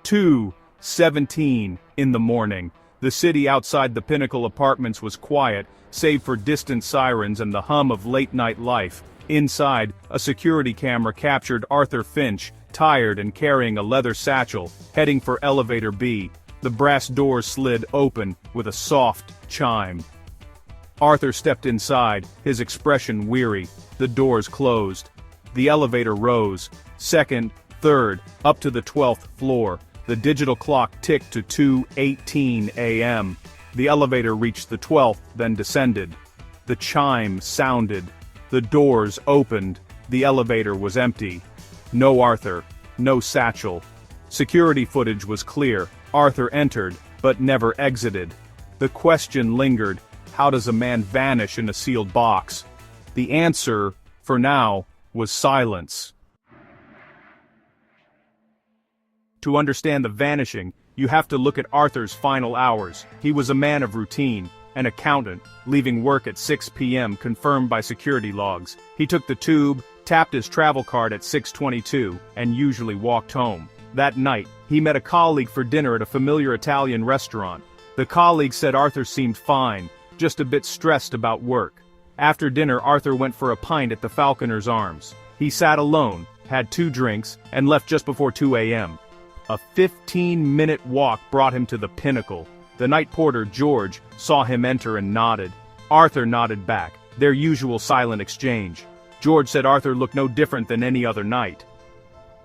2:17 in the morning. The city outside the Pinnacle Apartments was quiet, save for distant sirens and the hum of late-night life. Inside, a security camera captured Arthur Finch, tired and carrying a leather satchel, heading for elevator B. The brass doors slid open with a soft chime. Arthur stepped inside, his expression weary. The doors closed. The elevator rose. Second, third, up to the 12th floor. The digital clock ticked to 2:18 a.m. The elevator reached the 12th, then descended. The chime sounded. The doors opened. The elevator was empty. No Arthur. No satchel. Security footage was clear. Arthur entered, but never exited. The question lingered: how does a man vanish in a sealed box? The answer, for now, was silence. To understand the vanishing, you have to look at Arthur's final hours. He was a man of routine, an accountant, leaving work at 6 p.m. confirmed by security logs. He took the tube, tapped his travel card at 6:22, and usually walked home. That night, he met a colleague for dinner at a familiar Italian restaurant. The colleague said Arthur seemed fine, just a bit stressed about work. After dinner, Arthur went for a pint at the Falconer's Arms. He sat alone, had 2 drinks, and left just before 2 a.m. A 15-minute walk brought him to the Pinnacle. The night porter, George, saw him enter and nodded. Arthur nodded back, their usual silent exchange. George said Arthur looked no different than any other night.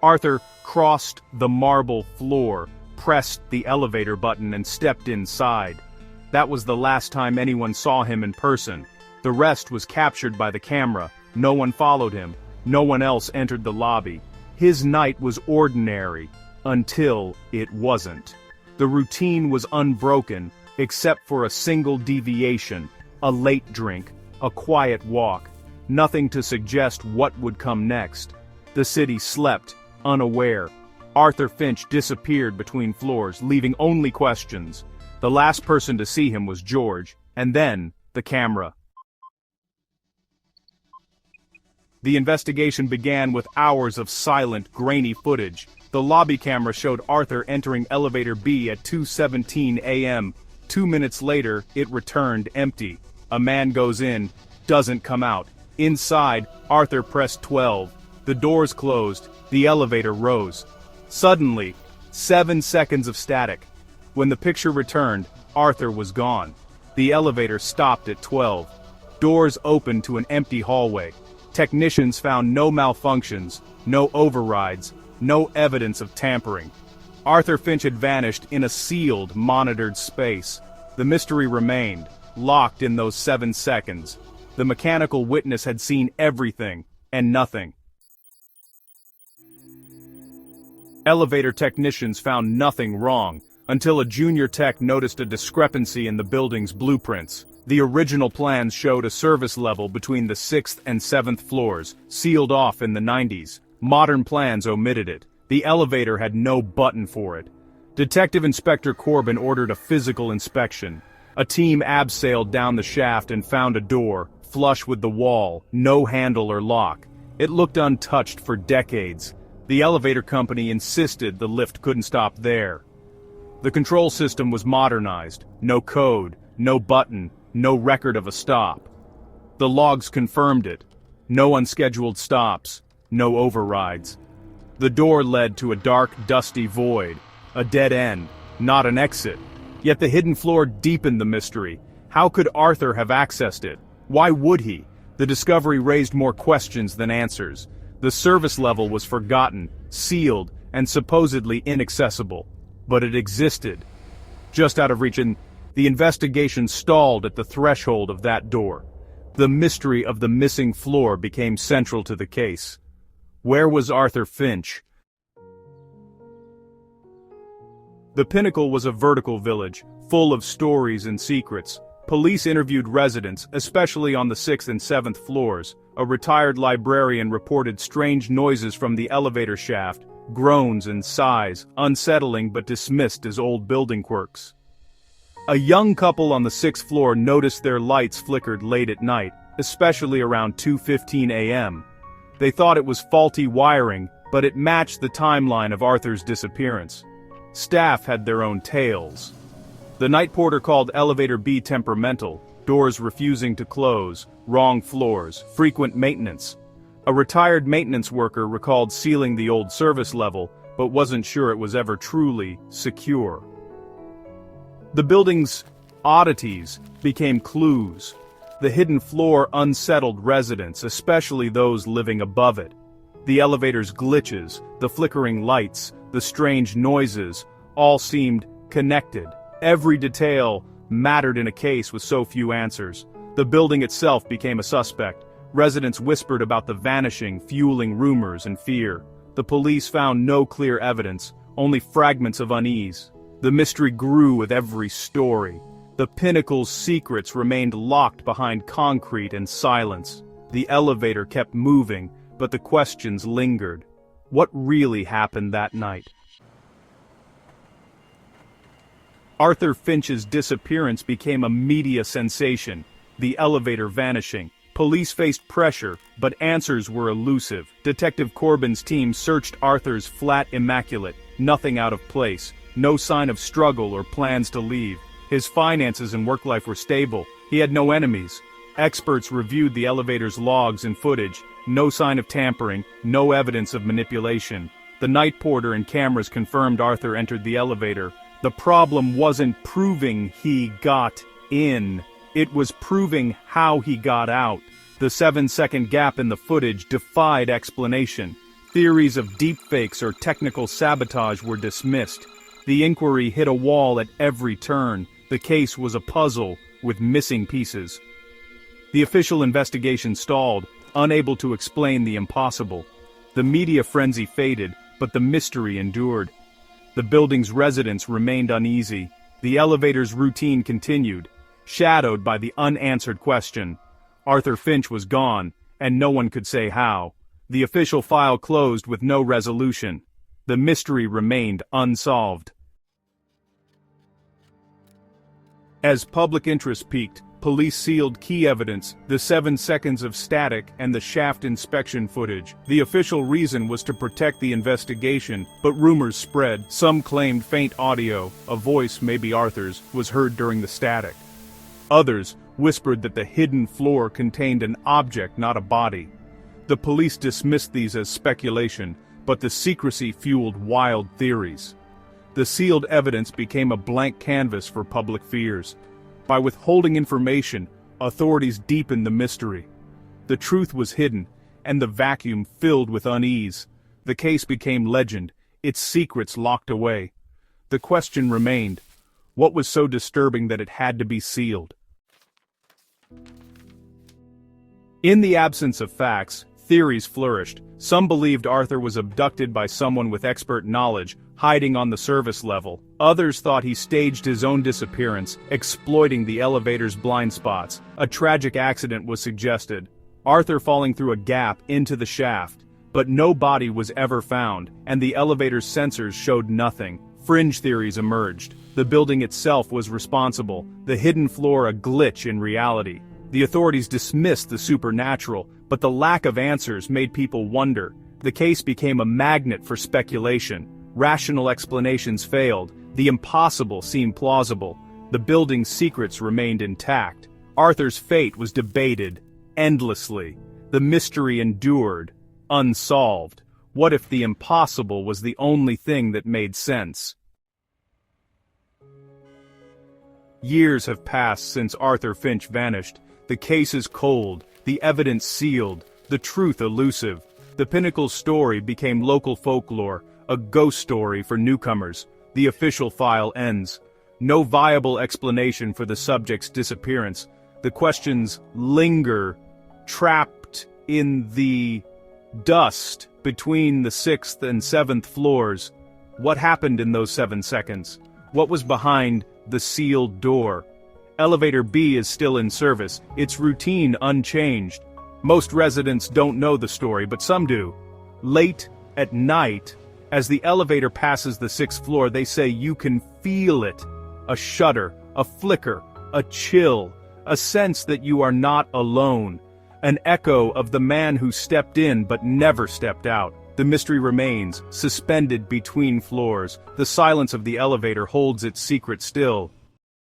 Arthur crossed the marble floor, pressed the elevator button and stepped inside. That was the last time anyone saw him in person. The rest was captured by the camera. No one followed him. No one else entered the lobby. His night was ordinary, until it wasn't. The routine was unbroken, except for a single deviation, a late drink, a quiet walk, nothing to suggest what would come next. The city slept, unaware. Arthur Finch disappeared between floors, leaving only questions. The last person to see him was George, and then, the camera. The investigation began with hours of silent, grainy footage. The lobby camera showed Arthur entering elevator B at 2:17 a.m. 2 minutes later, it returned empty. A man goes in, doesn't come out. Inside, Arthur pressed 12. The doors closed. The elevator rose. Suddenly, 7 seconds of static. When the picture returned, Arthur was gone. The elevator stopped at 12. Doors opened to an empty hallway. Technicians found no malfunctions, no overrides, no evidence of tampering. Arthur Finch had vanished in a sealed, monitored space. The mystery remained, locked in those 7 seconds. The mechanical witness had seen everything, and nothing. Elevator technicians found nothing wrong, until a junior tech noticed a discrepancy in the building's blueprints. The original plans showed a service level between the 6th and 7th floors, sealed off in the 90s. Modern plans omitted it. The elevator had no button for it. Detective Inspector Corbin ordered a physical inspection. A team abseiled down the shaft and found a door, flush with the wall, no handle or lock. It looked untouched for decades. The elevator company insisted the lift couldn't stop there. The control system was modernized. No code, no button, no record of a stop. The logs confirmed it. No unscheduled stops, no overrides. The door led to a dark, dusty void, a dead end, not an exit. Yet the hidden floor deepened the mystery. How could Arthur have accessed it? Why would he? The discovery raised more questions than answers. The service level was forgotten, sealed, and supposedly inaccessible. But it existed. Just out of reach, and the investigation stalled at the threshold of that door. The mystery of the missing floor became central to the case. Where was Arthur Finch? The Pinnacle was a vertical village, full of stories and secrets. Police interviewed residents, especially on the 6th and 7th floors. A retired librarian reported strange noises from the elevator shaft, groans and sighs, unsettling but dismissed as old building quirks. A young couple on the 6th floor noticed their lights flickered late at night, especially around 2:15 a.m. They thought it was faulty wiring, but it matched the timeline of Arthur's disappearance. Staff had their own tales. The night porter called Elevator B temperamental, doors refusing to close, wrong floors, frequent maintenance. A retired maintenance worker recalled sealing the old service level, but wasn't sure it was ever truly secure. The building's oddities became clues. The hidden floor unsettled residents, especially those living above it. The elevator's glitches, the flickering lights, the strange noises, all seemed connected. Every detail mattered in a case with so few answers. The building itself became a suspect. Residents whispered about the vanishing, fueling rumors and fear. The police found no clear evidence, only fragments of unease. The mystery grew with every story. The pinnacle's secrets remained locked behind concrete and silence. The elevator kept moving, but the questions lingered. What really happened that night? Arthur Finch's disappearance became a media sensation. The elevator vanishing. Police faced pressure, but answers were elusive. Detective Corbin's team searched Arthur's flat immaculate, nothing out of place, no sign of struggle or plans to leave. His finances and work life were stable. He had no enemies. Experts reviewed the elevator's logs and footage. No sign of tampering, no evidence of manipulation. The night porter and cameras confirmed Arthur entered the elevator. The problem wasn't proving he got in. It was proving how he got out. The 7-second gap in the footage defied explanation. Theories of deepfakes or technical sabotage were dismissed. The inquiry hit a wall at every turn. The case was a puzzle with missing pieces. The official investigation stalled, unable to explain the impossible. The media frenzy faded, but the mystery endured. The building's residents remained uneasy. The elevator's routine continued, shadowed by the unanswered question. Arthur Finch was gone, and no one could say how. The official file closed with no resolution. The mystery remained unsolved. As public interest peaked, police sealed key evidence, the 7 seconds of static and the shaft inspection footage. The official reason was to protect the investigation, but rumors spread. Some claimed faint audio, a voice, maybe Arthur's, was heard during the static. Others whispered that the hidden floor contained an object, not a body. The police dismissed these as speculation, but the secrecy fueled wild theories. The sealed evidence became a blank canvas for public fears. By withholding information, authorities deepened the mystery. The truth was hidden, and the vacuum filled with unease. The case became legend, its secrets locked away. The question remained, what was so disturbing that it had to be sealed? In the absence of facts, theories flourished. Some believed Arthur was abducted by someone with expert knowledge, hiding on the service level. Others thought he staged his own disappearance, exploiting the elevator's blind spots. A tragic accident was suggested, Arthur falling through a gap into the shaft. But no body was ever found, and the elevator's sensors showed nothing. Fringe theories emerged. The building itself was responsible, the hidden floor a glitch in reality. The authorities dismissed the supernatural, but the lack of answers made people wonder. The case became a magnet for speculation. Rational explanations failed. The impossible seemed plausible. The building's secrets remained intact. Arthur's fate was debated endlessly. The mystery endured, unsolved. What if the impossible was the only thing that made sense? Years have passed since Arthur Finch vanished. The case is cold, the evidence sealed, the truth elusive. The Pinnacle's story became local folklore, a ghost story for newcomers. The official file ends. No viable explanation for the subject's disappearance. The questions linger, trapped in the dust between the 6th and 7th floors. What happened in those 7 seconds? What was behind the sealed door? Elevator B is still in service, its routine unchanged. Most residents don't know the story, but some do. Late at night, as the elevator passes the 6th floor, they say you can feel it. A shudder, a flicker, a chill, a sense that you are not alone. An echo of the man who stepped in but never stepped out. The mystery remains, suspended between floors. The silence of the elevator holds its secret still.